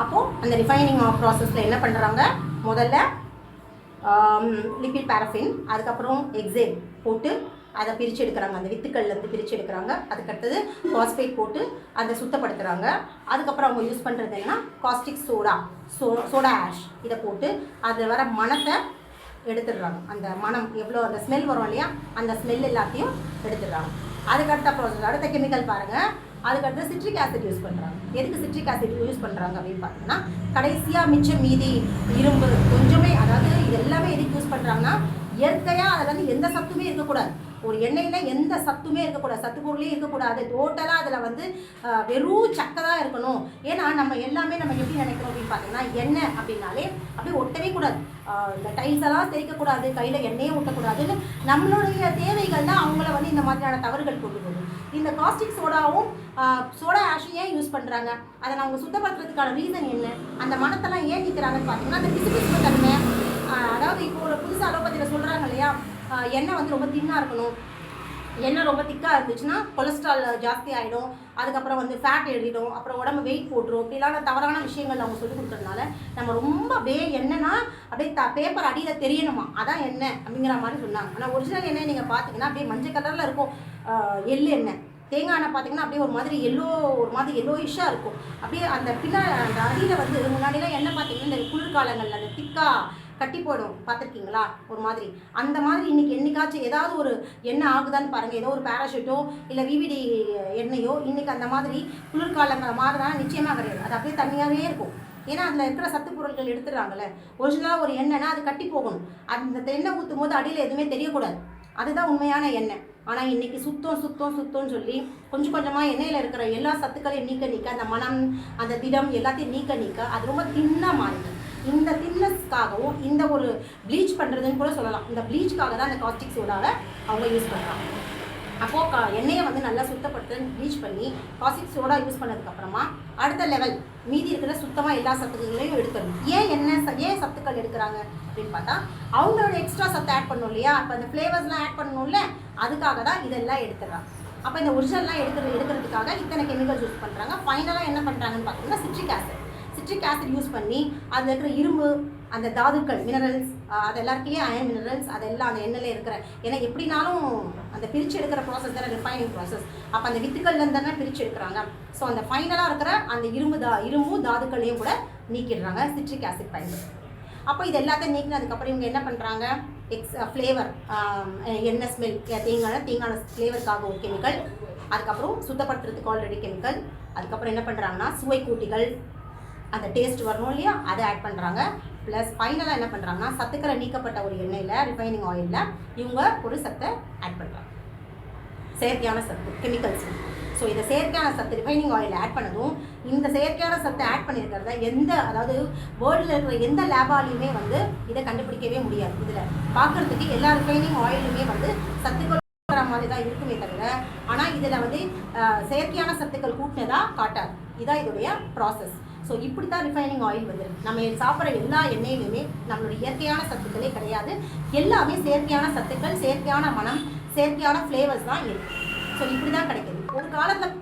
அப்போது அந்த ரிஃபைனிங் ப்ராசஸில் என்ன பண்ணுறாங்க, முதல்ல லிக்விட் பாரஃபின், அதுக்கப்புறம் எக்ஸேல் போட்டு அதை பிரித்து எடுக்கிறாங்க, அந்த வித்துக்கள்லேருந்து பிரித்து எடுக்கிறாங்க. அதுக்கடுத்தது பாஸ்பேட் போட்டு அதை சுத்தப்படுத்துகிறாங்க. அதுக்கப்புறம் அவங்க யூஸ் பண்ணுறது என்னன்னா காஸ்டிக் சோடா ஆஷ் இதை போட்டு அதில் வர மணத்தை எடுத்துடுறாங்க. அந்த மனம் எவ்வளோ அந்த ஸ்மெல் வரும் இல்லையா, அந்த ஸ்மெல் எல்லாத்தையும் எடுத்துடுறாங்க. அதுக்கடுத்த ப்ராசஸ், அடுத்த கெமிக்கல் பாருங்கள். அதுக்கடுத்து சிட்ரிக் ஆசிட் யூஸ் பண்ணுறாங்க. எதுக்கு சிட்ரிக் ஆசிட் யூஸ் பண்ணுறாங்க அப்படின்னு பார்த்தீங்கன்னா, கடைசியாக மிச்சம் மீதி இரும்பு கொஞ்சமே, அதாவது இது எல்லாமே எதுக்கு யூஸ் பண்ணுறாங்கன்னா, இயற்கையாக அதில் வந்து எந்த சத்துமே இருக்கக்கூடாது. ஒரு எண்ணெயில் எந்த சத்துமே இருக்கக்கூடாது, சத்து பொருளே இருக்கக்கூடாது. டோட்டலாக அதில் வந்து வெறும் சக்கை தான் இருக்கணும். ஏன்னா நம்ம எல்லாமே நம்ம எப்படி நினைக்கிறோம் அப்படின்னு பார்த்தீங்கன்னா, எண்ணெய் அப்படின்னாலே அப்படியே ஒட்டவே கூடாது, இந்த டைல்ஸ் எல்லாம் தேய்க்கக்கூடாது, கையில் எண்ணெயே ஊட்டக்கூடாதுன்னு நம்மளுடைய தேவைகள்லாம் அவங்கள வந்து இந்த மாதிரியான தவறுகள் கொண்டு போகுது. இந்த காஸ்டிக் சோடாவும் சோடா ஆஷும் ஏன் யூஸ் பண்ணுறாங்க, அதை அவங்க சுத்தப்படுத்துறதுக்கான ரீசன் என்ன, அந்த மனத்தெல்லாம் ஏன் நிற்கிறாங்கன்னு பார்த்தீங்கன்னா, அந்த பிசுபிசுப்பு தன்மை. அதாவது இப்போ ஒரு புதுசாக அலோபதியில் சொல்கிறாங்க இல்லையா, எண்ணெய் வந்து ரொம்ப தின்னாக இருக்கணும், எண்ணெய் ரொம்ப திக்காக இருந்துச்சுன்னா கொலஸ்ட்ரால் ஜாஸ்தி ஆகிடும், அதுக்கப்புறம் வந்து ஃபேட் ஏறிடும், அப்புறம் உடம்பு வெயிட் போட்டுரும். இப்படிலாம் தவறான விஷயங்கள் அவங்க சொல்லிக் கொடுக்குறதுனால நம்ம ரொம்ப எண்ணெய்னா அப்படியே பேப்பர் அடியில் தெரியணுமா, அதான் எண்ணெய் அப்படிங்கிற மாதிரி சொன்னாங்க. ஆனால் ஒரிஜினல் எண்ணெய் நீங்கள் பார்த்தீங்கன்னா அப்படியே மஞ்சள் கலரில் இருக்கும். எள்ளு எண்ணெய், தேங்காய் எண்ணெய் பார்த்தீங்கன்னா அப்படியே ஒரு மாதிரி எல்லோயிஷாக இருக்கும். அப்படியே அந்த அந்த அடியில் வந்து முன்னாடிலாம் எண்ணெய் பார்த்தீங்கன்னா இந்த குளிர்காலங்களில் அந்த திக்காக கட்டி போயிடும், பார்த்துருக்கீங்களா ஒரு மாதிரி. அந்த மாதிரி இன்றைக்கி என்னைக்காச்சும் ஏதாவது ஒரு எண்ணெய் ஆகுதான்னு பாருங்கள், ஏதோ ஒரு பேராஷூட்டோ இல்லை விவிடி எண்ணெயோ இன்றைக்கி அந்த மாதிரி குளிர்காலங்களை மாதிரினா நிச்சயமாக கிடையாது. அது அப்படியே தனியாகவே இருக்கும். ஏன்னா அதில் இருக்கிற சத்து பொருட்கள் எடுத்துடுறாங்கல்ல. ஒரிஜினலாக ஒரு எண்ணெய்னா அது கட்டி போகணும், அந்த எண்ணெய் ஊற்றும் போது அடியில் எதுவுமே தெரியக்கூடாது, அதுதான் உண்மையான எண்ணெய். ஆனால் இன்றைக்கி சுத்தம்னு சொல்லி கொஞ்சம் கொஞ்சமாக எண்ணெயில் இருக்கிற எல்லா சத்துக்களையும் நீக்க அந்த மனம், அந்த திடம் எல்லாத்தையும் நீக்க அது ரொம்ப தின்னாக மாறிடும். இந்த தின்னஸ்க்காகவும் இந்த ஒரு ப்ளீச் பண்ணுறதுன்னு கூட சொல்லலாம். இந்த ப்ளீச்சுக்காக தான் அந்த காஸ்டிக் சோடாவை அவங்க யூஸ் பண்ணுறாங்க. அப்போது எண்ணெயை வந்து நல்லா சுத்தப்படுத்த ப்ளீச் பண்ணி காஸ்டிக் சோடா யூஸ் பண்ணதுக்கப்புறமா அடுத்த லெவல் மீதி இருக்கிற சுத்தமாக எல்லா சத்துக்களையும் எடுத்துடணும். ஏன் சத்துக்கள் எடுக்கிறாங்க அப்படின்னு பார்த்தா, அவங்களோட எக்ஸ்ட்ரா சத்து ஆட் பண்ணணும் இல்லையா, அப்போ அந்த ஃப்ளேவர்ஸ்லாம் ஆட் பண்ணணும்ல, அதுக்காக தான் இதெல்லாம் எடுத்துடுறாங்க. அப்போ இந்த ஒரிஜினல்லாம் எடுக்கிறதுக்காக இத்தனை கெமிக்கல்ஸ் யூஸ் பண்ணுறாங்க. ஃபைனலாக என்ன பண்ணுறாங்கன்னு பார்த்தீங்கன்னா சிட்ரிக் ஆசிட் யூஸ் பண்ணி அதில் இருக்கிற இரும்பு, அந்த தாதுக்கள், மினரல்ஸ், அது எல்லாருக்கையும் அயன் மினரல்ஸ் அதெல்லாம் அந்த எண்ணெயில் இருக்கிற, ஏன்னா எப்படினாலும் அந்த பிரித்து எடுக்கிற ப்ராசஸ் தானே ரிஃபைனிங் ப்ராசஸ். அப்போ அந்த வித்துக்கள்லேருந்து தானே பிரித்து எடுக்கிறாங்க. ஸோ அந்த ஃபைனலாக இருக்கிற அந்த இரும்பும் தாதுக்களையும் கூட நீக்கிடுறாங்க சிட்ரிக் ஆசிட் பயன்படுத்தி. அப்போ இது எல்லாத்தையும் நீக்கினதுக்கப்புறம் இவங்க என்ன பண்ணுறாங்க, ஃப்ளேவர், எண்ணெய் ஸ்மெல், தேங்காய் ஃப்ளேவருக்காக ஒரு கெமிக்கல், அதுக்கப்புறம் சுத்தப்படுத்துறதுக்கு ஆல்ரெடி கெமிக்கல், அதுக்கப்புறம் என்ன பண்ணுறாங்கன்னா சுவை கூட்டிகள், அந்த டேஸ்ட் வரணும் இல்லையா, அதை ஆட் பண்ணுறாங்க. ப்ளஸ் ஃபைனலாக என்ன பண்ணுறாங்கன்னா சத்துக்களை நீக்கப்பட்ட ஒரு எண்ணெயில், ரிஃபைனிங் ஆயிலில் இவங்க ஒரு சத்தை ஆட் பண்ணுறாங்க, செயற்கையான சத்து, கெமிக்கல்ஸ். ஸோ இதை செயற்கையான சத்து ரிஃபைனிங் ஆயில் ஆட் பண்ணதும், இந்த செயற்கையான சத்தை ஆட் பண்ணியிருக்கிறத அதாவது வேர்ல்டில் இருக்கிற எந்த லேபாலையுமே வந்து இதை கண்டுபிடிக்கவே முடியாது. இதில் பார்க்குறதுக்கு எல்லா ரிஃபைனிங் ஆயிலுமே வந்து சத்துக்கள் மாதிரி தான் இருக்குமே தவிர, ஆனால் இதில் வந்து செயற்கையான சத்துக்கள் கூட்டினதாக காட்டாது. இதான் இதோடைய ப்ராசஸ். ஸோ இப்படி தான் ரிஃபைனிங் ஆயில் வந்துருக்கு. நம்ம சாப்பிட்ற எல்லா எண்ணெயிலுமே நம்மளோட இயற்கையான சத்துக்களே கிடையாது, எல்லாமே செயற்கையான சத்துக்கள், செயற்கையான மனம், செயற்கையான ஃப்ளேவர்ஸ் தான் இருக்குது. ஸோ இப்படி தான் கிடைக்கிது. ஒரு காலத்தில்